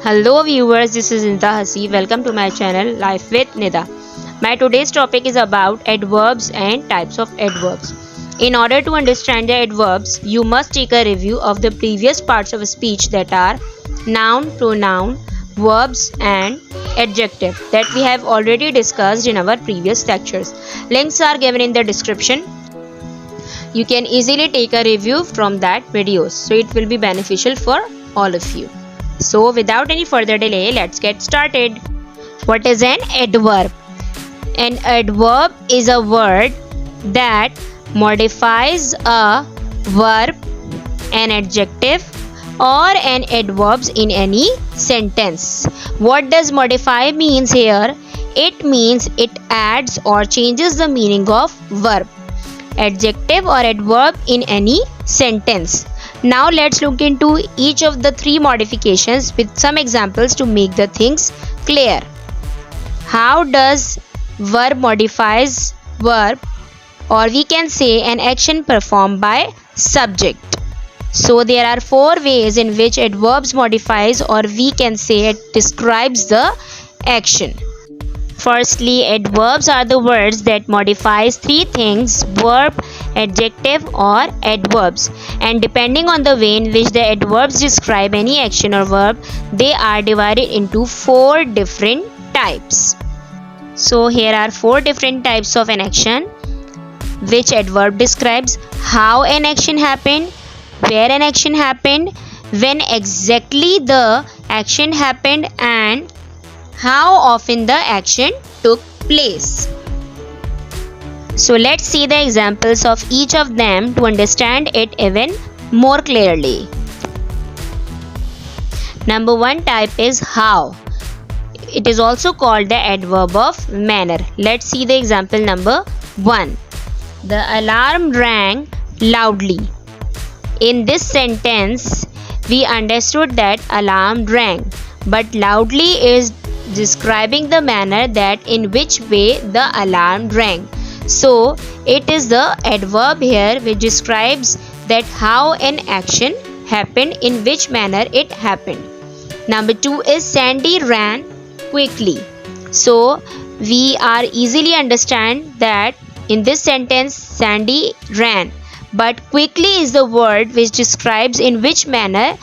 Hello viewers, this is Nida Hasi. Welcome to my channel Life with Nida. My today's topic is about adverbs and types of adverbs. In order to understand the adverbs, you must take a review of the previous parts of a speech that are noun, pronoun, verbs and adjective that we have already discussed in our previous lectures. Links are given in the description. You can easily take a review from that videos, so it will be beneficial for all of you. So without any further delay, let's get started. What is an adverb? An adverb is a word that modifies a verb, an adjective or an adverbs in any sentence. What does modify means here? It means it adds or changes the meaning of verb, adjective or adverb in any sentence. Now let's look into each of the three modifications with some examples to make the things clear. How does verb modifies verb, or we can say an action performed by subject? So there are four ways in which adverbs modifies, or we can say it describes the action. Firstly, adverbs are the words that modifies three things: verb, adjective or adverbs, and depending on the way in which the adverbs describe any action or verb, they are divided into four different types. So here are four different types of an action which adverb describes: how an action happened, where an action happened, when exactly the action happened, and how often the action took place. So let's see the examples of each of them to understand it even more clearly. Number one type is how. It is also called the adverb of manner. Let's see the example number 1. The alarm rang loudly. In this sentence, we understood that alarm rang, but loudly is describing the manner that in which way the alarm rang. So it is the adverb here which describes that how an action happened, in which manner it happened. Number 2 is Sandy ran quickly. So we are easily understand that in this sentence Sandy ran, but quickly is the word which describes in which manner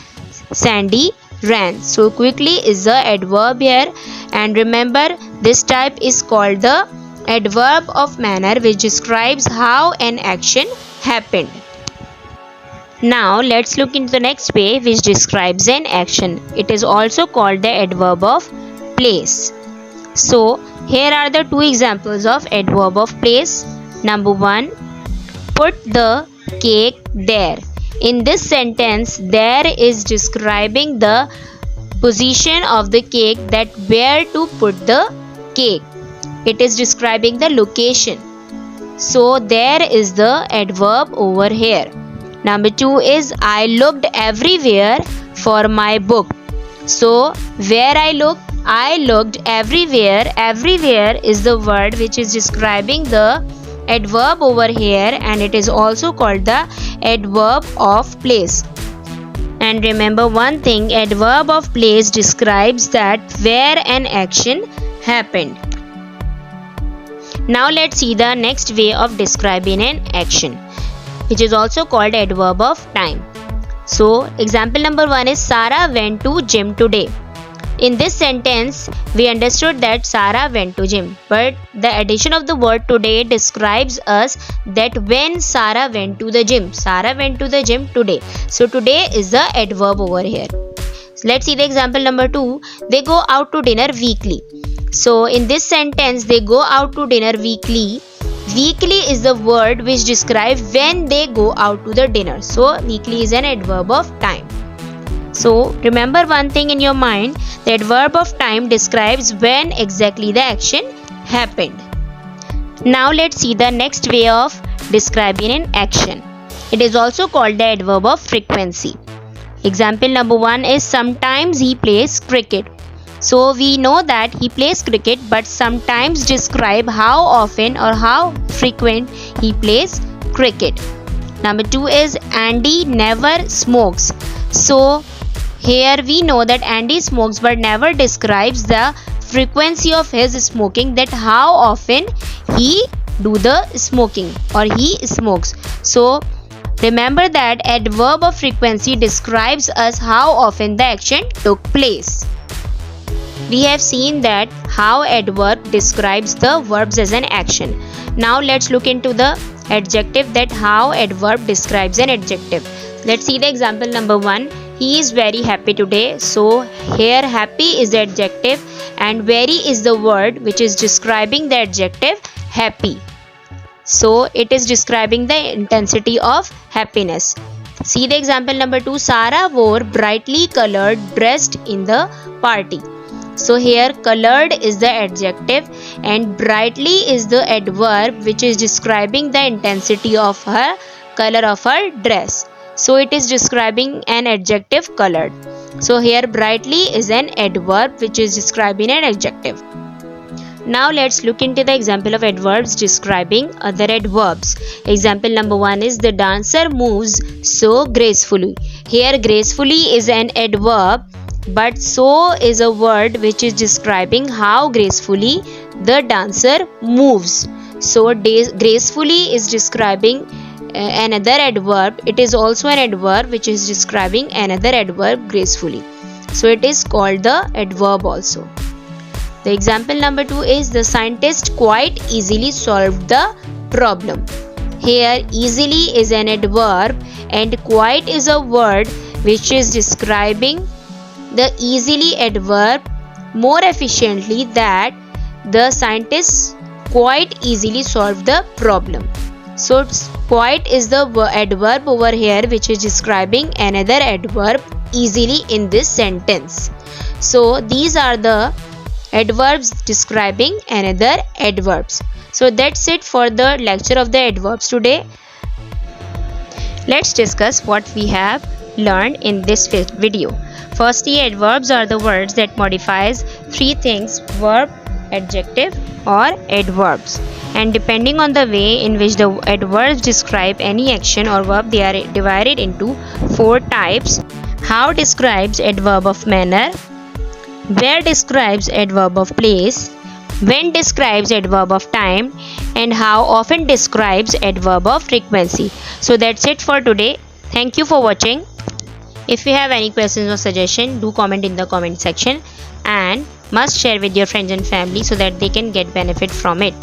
Sandy ran. So quickly is the adverb here, and remember this type is called the adverb of manner, which describes how an action happened. Now let's look into the next way which describes an action. It is also called the adverb of place. So here are the two examples of adverb of place. Number 1, put the cake there. In this sentence, there is describing the position of the cake, that where to put the cake. It is describing the location. So there is the adverb over here. Number 2 is I looked everywhere for my book. So where I looked everywhere. Everywhere is the word which is describing the adverb over here, and it is also called the adverb of place. And remember one thing, adverb of place describes that where an action happened. Now let's see the next way of describing an action, which is also called adverb of time. So example number 1 is Sarah went to gym today. In this sentence, we understood that Sarah went to gym, but the addition of the word today describes us that when Sarah went to the gym. Sarah went to the gym today. So today is the adverb over here. Let's see the example number 2. They go out to dinner weekly. So in this sentence, they go out to dinner weekly. Weekly is the word which describes when they go out to the dinner. So weekly is an adverb of time. So remember one thing in your mind, the adverb of time describes when exactly the action happened. Now let's see the next way of describing an action. It is also called the adverb of frequency. Example number 1 is sometimes he plays cricket. So we know that he plays cricket, but sometimes describe how often or how frequent he plays cricket. Number 2 is Andy never smokes. So Here we know that Andy smokes but never describes the frequency of his smoking, that how often he do the smoking or he smokes. So remember that adverb of frequency describes us how often the action took place. We have seen that how adverb describes the verbs as an action. Now let's look into the adjective, that how adverb describes an adjective. Let's see the example number 1. He is very happy today. So here happy is the adjective and very is the word which is describing the adjective happy. So it is describing the intensity of happiness. See the example number 2. Sarah wore brightly colored dress in the party. So here colored is the adjective and brightly is the adverb which is describing the intensity of her color of her dress. So it is describing an adjective colored. So here brightly is an adverb which is describing an adjective. Now let's look into the example of adverbs describing other adverbs. Example number 1 is the dancer moves so gracefully. Here gracefully is an adverb, but so is a word which is describing how gracefully the dancer moves. So gracefully is describing another adverb. It is also an adverb which is describing another adverb gracefully. So it is called the adverb also. The example number 2 is the scientist quite easily solved the problem. Here easily is an adverb and quite is a word which is describing the easily adverb more efficiently, that the scientists quite easily solved the problem. So quite is the adverb over here which is describing another adverb easily in this sentence. So these are the adverbs describing another adverbs. So that's it for the lecture of the adverbs today. Let's discuss what we have learned in this video. Firstly, adverbs are the words that modifies 3 things: verb, adjective or adverbs. And depending on the way in which the adverbs describe any action or verb, they are divided into 4 types. How describes adverb of manner, where describes adverb of place, when describes adverb of time, and how often describes adverb of frequency. So that's it for today. Thank you for watching. If you have any questions or suggestion, do comment in the comment section and must share with your friends and family so that they can get benefit from it.